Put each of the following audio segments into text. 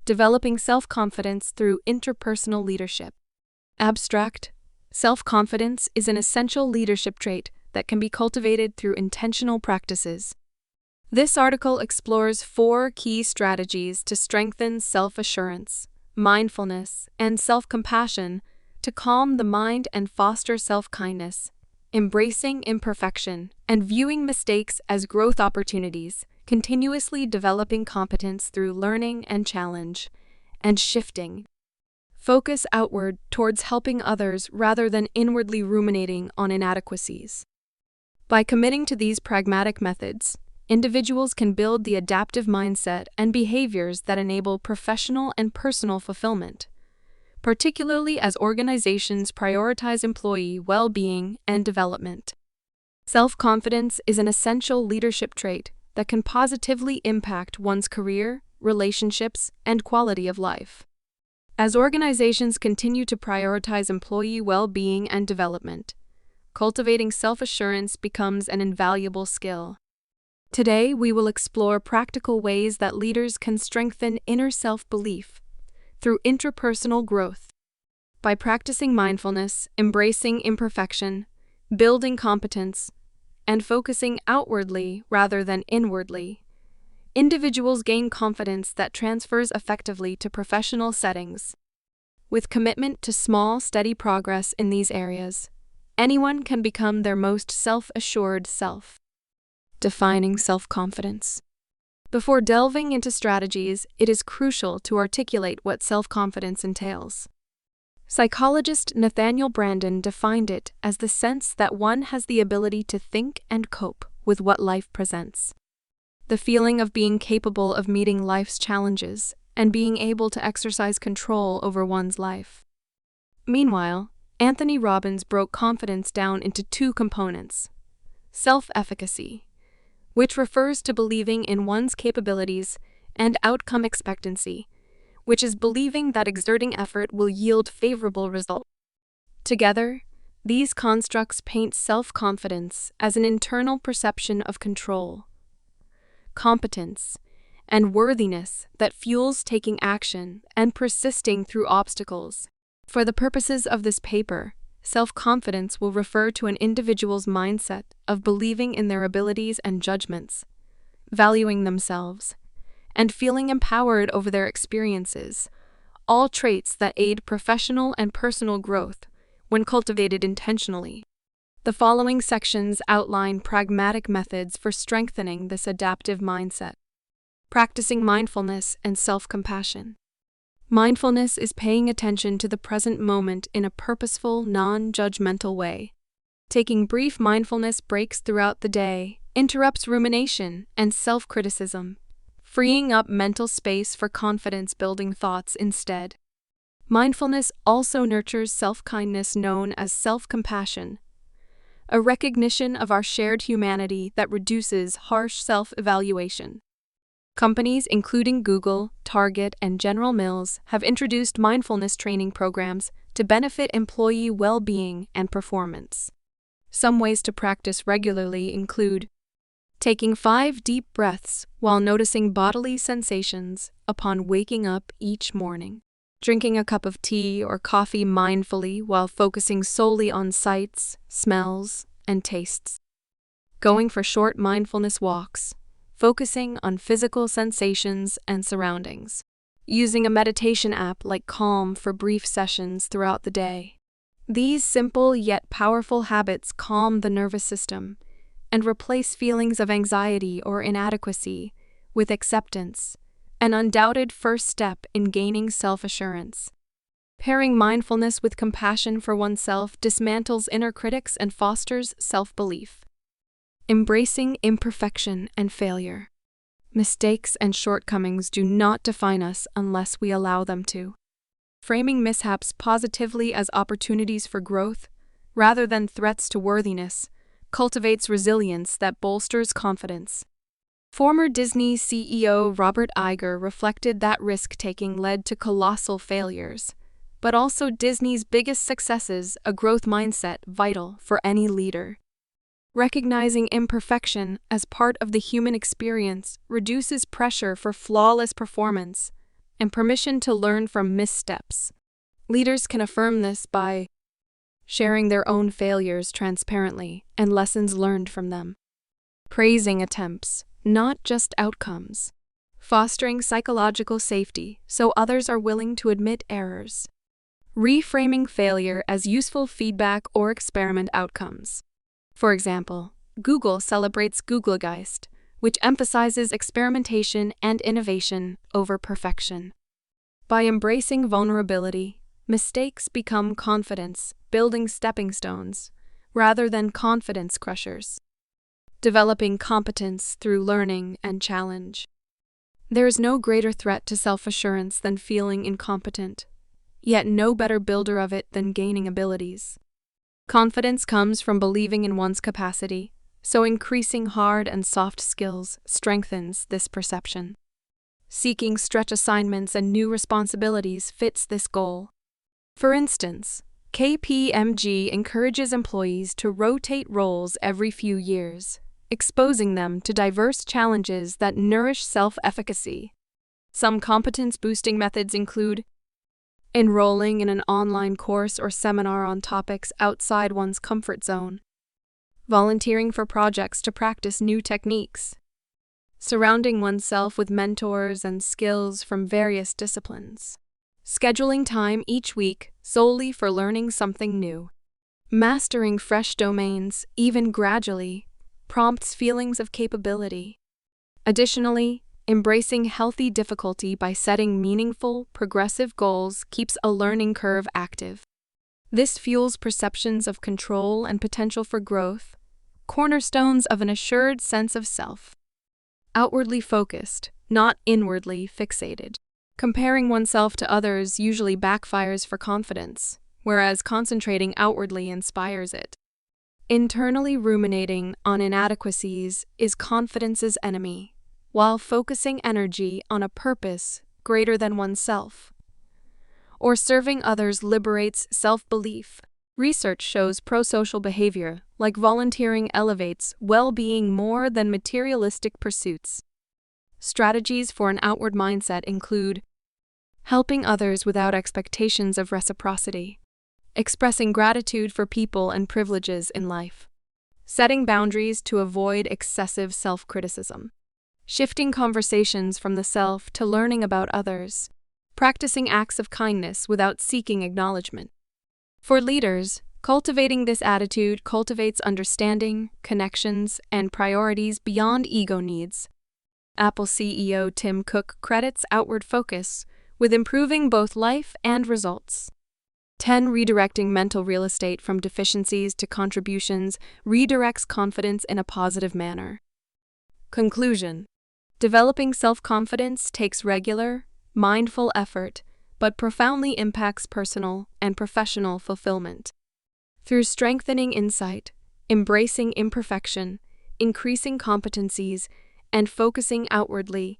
Developing self-confidence through interpersonal leadership. Abstract: self-confidence is an essential leadership trait that can be cultivated through intentional practices. This article explores 4 key strategies to strengthen self-assurance, mindfulness, and self-compassion to calm the mind and foster self-kindness, embracing imperfection and viewing mistakes as growth opportunities, continuously developing competence through learning and challenge, and shifting focus outward towards helping others rather than inwardly ruminating on inadequacies. By committing to these pragmatic methods, individuals can build the adaptive mindset and behaviors that enable professional and personal fulfillment, particularly as organizations prioritize employee well-being and development. Self-confidence is an essential leadership trait that can positively impact one's career, relationships, and quality of life. As organizations continue to prioritize employee well-being and development, cultivating self-assurance becomes an invaluable skill. Today, we will explore practical ways that leaders can strengthen inner self-belief through intrapersonal growth. By practicing mindfulness, embracing imperfection, building competence, and focusing outwardly rather than inwardly, individuals gain confidence that transfers effectively to professional settings. With commitment to small, steady progress in these areas, anyone can become their most self-assured self. Defining self-confidence. Before delving into strategies, it is crucial to articulate what self-confidence entails. Psychologist Nathaniel Branden defined it as the sense that one has the ability to think and cope with what life presents. The feeling of being capable of meeting life's challenges and being able to exercise control over one's life. Meanwhile, Anthony Robbins broke confidence down into 2 components: self-efficacy, which refers to believing in one's capabilities, and outcome expectancy, which is believing that exerting effort will yield favorable results. Together, these constructs paint self-confidence as an internal perception of control, competence, and worthiness that fuels taking action and persisting through obstacles. For the purposes of this paper, self-confidence will refer to an individual's mindset of believing in their abilities and judgments, valuing themselves, and feeling empowered over their experiences, all traits that aid professional and personal growth when cultivated intentionally. The following sections outline pragmatic methods for strengthening this adaptive mindset. Practicing mindfulness and self-compassion. Mindfulness is paying attention to the present moment in a purposeful, non-judgmental way. Taking brief mindfulness breaks throughout the day interrupts rumination and self-criticism, freeing up mental space for confidence-building thoughts instead. Mindfulness also nurtures self-kindness known as self-compassion, a recognition of our shared humanity that reduces harsh self-evaluation. Companies including Google, Target, and General Mills have introduced mindfulness training programs to benefit employee well-being and performance. Some ways to practice regularly include taking 5 deep breaths while noticing bodily sensations upon waking up each morning, drinking a cup of tea or coffee mindfully while focusing solely on sights, smells, and tastes, going for short mindfulness walks, focusing on physical sensations and surroundings, using a meditation app like Calm for brief sessions throughout the day. These simple yet powerful habits calm the nervous system and replace feelings of anxiety or inadequacy with acceptance, an undoubted first step in gaining self-assurance. Pairing mindfulness with compassion for oneself dismantles inner critics and fosters self-belief. Embracing imperfection and failure. Mistakes and shortcomings do not define us unless we allow them to. Framing mishaps positively as opportunities for growth, rather than threats to worthiness, cultivates resilience that bolsters confidence. Former Disney CEO Robert Iger reflected that risk-taking led to colossal failures, but also Disney's biggest successes, a growth mindset vital for any leader. Recognizing imperfection as part of the human experience reduces pressure for flawless performance and permission to learn from missteps. Leaders can affirm this by sharing their own failures transparently and lessons learned from them, praising attempts, not just outcomes, fostering psychological safety so others are willing to admit errors, reframing failure as useful feedback or experiment outcomes. For example, Google celebrates Googlegeist, which emphasizes experimentation and innovation over perfection. By embracing vulnerability, mistakes become confidence, building stepping stones, rather than confidence crushers. Developing competence through learning and challenge. There is no greater threat to self-assurance than feeling incompetent, yet no better builder of it than gaining abilities. Confidence comes from believing in one's capacity, so increasing hard and soft skills strengthens this perception. Seeking stretch assignments and new responsibilities fits this goal. For instance, KPMG encourages employees to rotate roles every few years, exposing them to diverse challenges that nourish self-efficacy. Some competence-boosting methods include enrolling in an online course or seminar on topics outside one's comfort zone, volunteering for projects to practice new techniques, surrounding oneself with mentors and skills from various disciplines, scheduling time each week solely for learning something new, mastering fresh domains, even gradually, prompts feelings of capability. Additionally, embracing healthy difficulty by setting meaningful, progressive goals keeps a learning curve active. This fuels perceptions of control and potential for growth, cornerstones of an assured sense of self. Outwardly focused, not inwardly fixated. Comparing oneself to others usually backfires for confidence, whereas concentrating outwardly inspires it. Internally ruminating on inadequacies is confidence's enemy, while focusing energy on a purpose greater than oneself, or serving others liberates self-belief. Research shows prosocial behavior, like volunteering, elevates well-being more than materialistic pursuits. Strategies for an outward mindset include helping others without expectations of reciprocity, expressing gratitude for people and privileges in life, setting boundaries to avoid excessive self-criticism, shifting conversations from the self to learning about others, practicing acts of kindness without seeking acknowledgement. For leaders, cultivating this attitude cultivates understanding, connections, and priorities beyond ego needs. Apple CEO Tim Cook credits outward focus with improving both life and results. 10. Redirecting mental real estate from deficiencies to contributions redirects confidence in a positive manner. Conclusion: developing self-confidence takes regular, mindful effort, but profoundly impacts personal and professional fulfillment. Through strengthening insight, embracing imperfection, increasing competencies, and focusing outwardly,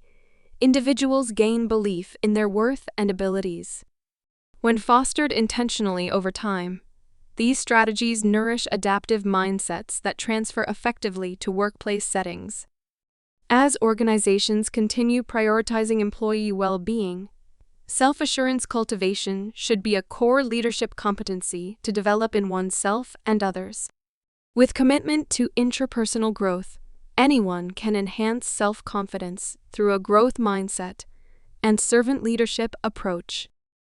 individuals gain belief in their worth and abilities. When fostered intentionally over time, these strategies nourish adaptive mindsets that transfer effectively to workplace settings. As organizations continue prioritizing employee well-being, self-assurance cultivation should be a core leadership competency to develop in oneself and others. With commitment to intrapersonal growth, anyone can enhance self-confidence through a growth mindset and servant leadership approach.